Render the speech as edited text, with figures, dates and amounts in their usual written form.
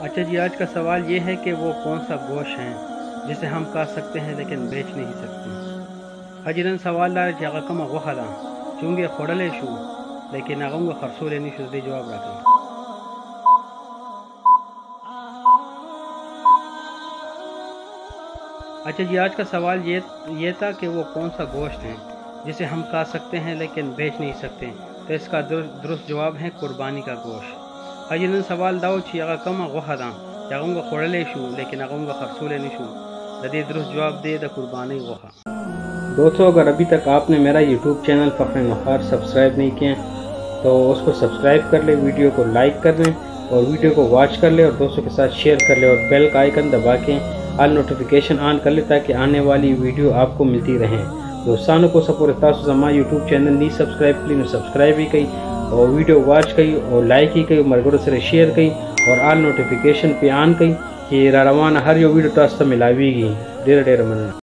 اچھا جی، آج کا سوال یہ ہے کہ وہ کون سا گوشت ہے جسے ہم کھا سکتے ہیں لیکن بیچ نہیں سکتے؟ اجرن سوال دار چې هغه کومه غوښه ده چې موږ یې خوړلی شو لیکن هغه موږ خرڅولی نه شو. دې جواب راکړئ. اچھا جی، آج کا سوال یہ تھا کہ وہ کون سا گوشت ہے جسے ہم کھا سکتے ہیں لیکن بیچ نہیں سکتے. تو اس کا درست جواب ہے قربانی کا گوشت. اجرن سوال دا و چې هغه کومه غوښه ده چې هغه موږ خوړلی شو لیکن هغه موږ خرڅولی نه شو. د دې درست جواب دی د قربانی غوښه. دوستو، اگر ابھی تک آپ نے میرا یوٹیوب چینل فخر نخار سبسکرائب نہیں کیا تو اس کو سبسکرائب کر لیں، ویڈیو کو لائک کر دیں اور ویڈیو کو واچ کر لیں اور دوستوں کے ساتھ شیئر کر لیں اور بیل کا آئیکن دبا کے آل نوٹیفیکیشن آن کر لیں تاکہ آنے والی ویڈیو آپ کو ملتی رہیں. دوستانوں کو سپورٹ تاسو زما یوٹیوب چینل نہیں سبسکرائب کړئ نو سبسکرائب ہی کړئ اور ویڈیو واچ کړئ اور لائک ہی کړئ او ملګرو سره شیئر کړئ اور آل نوٹیفیکیشن پہ آن کړئ چې را روانه هر یو ویډیو تاسو ته ملاویږي. ډېر مننه.